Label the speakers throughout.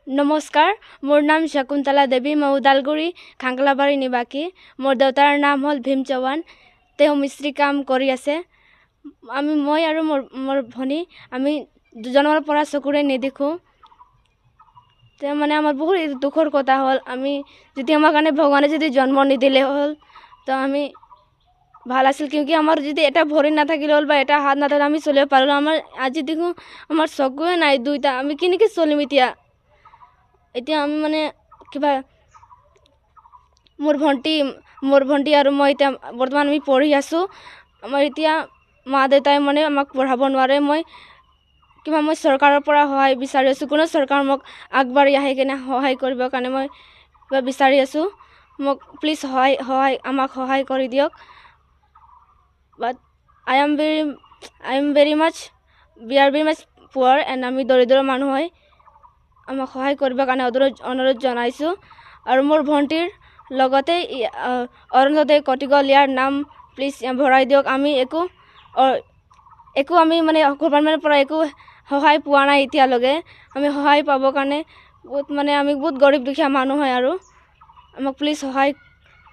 Speaker 1: নমস্কাৰ, মোৰ নাম শকুন্তলা দেৱী। মই ওদালগুৰি খাংকলাবাৰী নিবাসী। মোৰ দেউতাৰ নাম হ'ল ভীম চৌহান। তেওঁ মিস্ত্ৰী কাম কৰি আছে। মই আৰু মোৰ ভনী আমি দুজনৰ পৰা চকুৰে নেদেখোঁ। তেওঁ মানে আমাৰ বহুত দুখৰ কথা হ'ল। আমি যদি আমাৰ কাৰণে ভগৱানে যদি জন্ম নিদিলে হ'ল তো আমি ভাল আছিল, কিয়কি আমাৰ যদি এটা ভৰি নাথাকিলে হ'ল বা এটা হাত নাথাকিলে আমি চলিব পাৰিলোঁ। আমাৰ আজি দেখোঁ আমাৰ চকুৱে নাই দুইটা, আমি কেনেকৈ চলিম এতিয়া আমি মানে কিবা মোৰ ভণ্টি আৰু মই এতিয়া বৰ্তমান আমি পঢ়ি আছোঁ। আমাৰ এতিয়া মা দেউতাই মানে আমাক পঢ়াব নোৱাৰে। মই চৰকাৰৰ পৰা সহায় বিচাৰি আছোঁ। কোনো চৰকাৰ মোক আগবাঢ়ি আহি কিনে সহায় কৰিবৰ কাৰণে মই কিবা বিচাৰি আছোঁ। মোক প্লিজ আমাক সহায় কৰি দিয়ক। বাট আই এম ভেৰি মাছ পুৱাৰ এণ্ড আমি দৰিদ্ৰ মানুহ হয়। আমাক সহায় কৰিবৰ কাৰণে অনুৰোধ জনাইছোঁ। আৰু মোৰ ভণ্টিৰ লগতে অৰুণোদয় কটি গ'ল, ইয়াৰ নাম প্লিজ ভৰাই দিয়ক। আমি একো আমি মানে গভৰ্ণমেণ্টৰ পৰা একো সহায় পোৱা নাই এতিয়ালৈকে। আমি সহায় পাবৰ কাৰণে আমি বহুত গৰীব দুখীয়া মানুহ হয় আৰু আমাক প্লিজ সহায়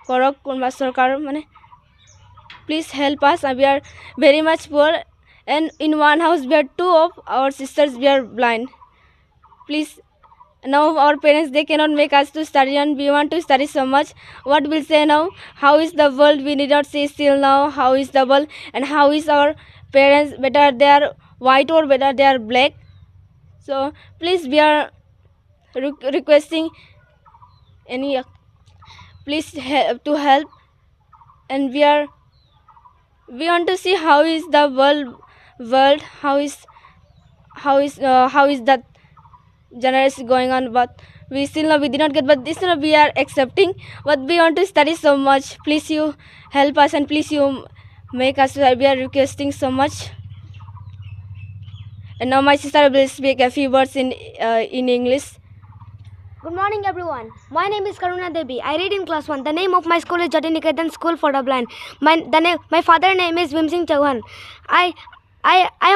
Speaker 1: কৰক কোনোবা চৰকাৰ মানে প্লিজ হেল্প আছ। We are very much poor and in one house we are two of our sisters we are blind. Please, now our parents they cannot make us to study and we want to study so much. What will say now? How is the world? We need not say still now. How is the world and how is our parents? Whether they are white or whether they are black. So please we are requesting any please to help, and we want to see how is the world how is that generation going on, but we did not get, but this we are accepting, but we want to study so much. Please you help us and please you make us. We are requesting so much. And now my sister will speak a few words in English.
Speaker 2: Good morning everyone. My name is Karuna Devi. I read in class 1. The name of my school is Jati Niketan School for the Blind. My father name is Vim Singh Chauhan. I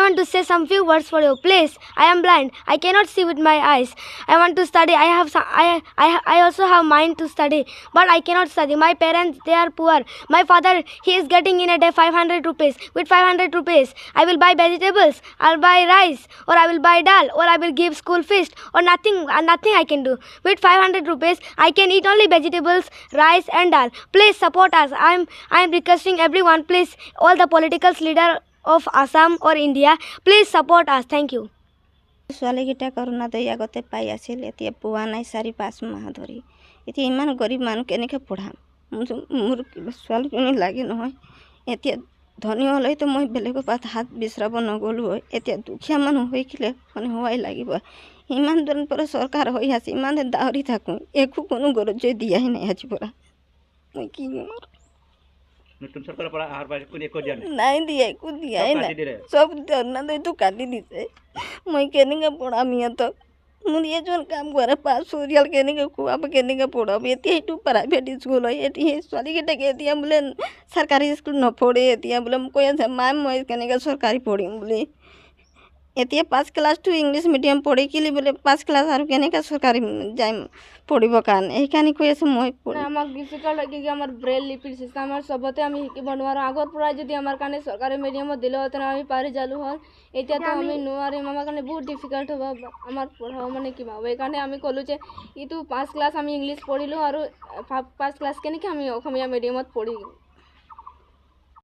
Speaker 2: want to say some few words for you. Please, I am blind. I cannot see with my eyes. I want to study. I also have mind to study, but I cannot study. My parents they are poor. My father he is getting in a day 500 rupees. With 500 rupees, I will buy vegetables. I'll buy rice, or I will buy dal, or I will give school fees, or nothing I can do. With 500 rupees, I can eat only vegetables, rice, and dal. Please support us. I am requesting everyone. Please, all the political leader of Assam or India, please support us. Thank you.
Speaker 3: ছোৱালীকেইটা কৰোণাতে আগতে পাই আছিল, এতিয়া পোৱা নাই 4-5 মাহ ধৰি। এতিয়া ইমান গৰীব মানুহ কেনেকৈ পঢ়াম? মোৰ ছোৱালীজনী লাগে নহয়। এতিয়া ধনী হ'লেতো মই বেলেগৰ পৰা হাত বিচৰাব নগ'লোঁ হয়। এতিয়া দুখীয়া মানুহ হৈ কিলে মানে হোৱাই লাগিব। ইমান দিনৰ পৰা চৰকাৰ হৈ আছে, ইমান দাউৰি থাকোঁ, একো কোনো গৰজ দিয়াই নাই আজিৰ পৰা। মই কি
Speaker 4: নতুন চৰকাৰৰ পৰা আহাৰ পাই কোনে একো দিয়া নাই?
Speaker 3: নাই দিয়া, একো দিয়াই নাই। চব ধৰ্ণাটো কাটি দিছে। মই কেনেকৈ পঢ়াম ইহঁতক? মোৰ এজন কাম কৰে 5 পৰিয়াল কেনেকৈ খুৱাব, কেনেকৈ পঢ়াব? এতিয়া সেইটো প্ৰাইভেট স্কুল হয়। এতিয়া সেই ছোৱালীকেইটাকে এতিয়া বোলে চৰকাৰী স্কুল নপঢ়ে। এতিয়া বোলে কৈ আছে মা মই কেনেকৈ চৰকাৰী পঢ়িম বুলি। এতিয়া 5 ক্লাছটো ইংলিছ মিডিয়াম পঢ়ি কিলি বোলে 5 ক্লাছ আৰু কেনেকৈ চৰকাৰী যাম পঢ়িবৰ কাৰণে। সেইকাৰণে কৈ আছোঁ মই
Speaker 1: আমাক ডিফিকাল্ট লাগে কি আমাৰ ব্ৰেল লিপিৰ চিষ্টেম আমাৰ চবতে আমি শিকিব নোৱাৰোঁ। আগৰ পৰাই যদি আমাৰ কাৰণে চৰকাৰী মিডিয়ামত দিলেহেঁতেন আমি পাৰি যালোঁ হ'ল। এতিয়াতো আমি নোৱাৰিম, আমাৰ কাৰণে বহুত ডিফিকাল্ট হ'ব আমাৰ পঢ়াব মানে কিবা হ'ব। সেইকাৰণে আমি ক'লোঁ যে এইটো 5 ক্লাছ আমি ইংলিছ পঢ়িলোঁ আৰু 5 ক্লাছ কেনেকৈ আমি অসমীয়া মিডিয়ামত পঢ়িম।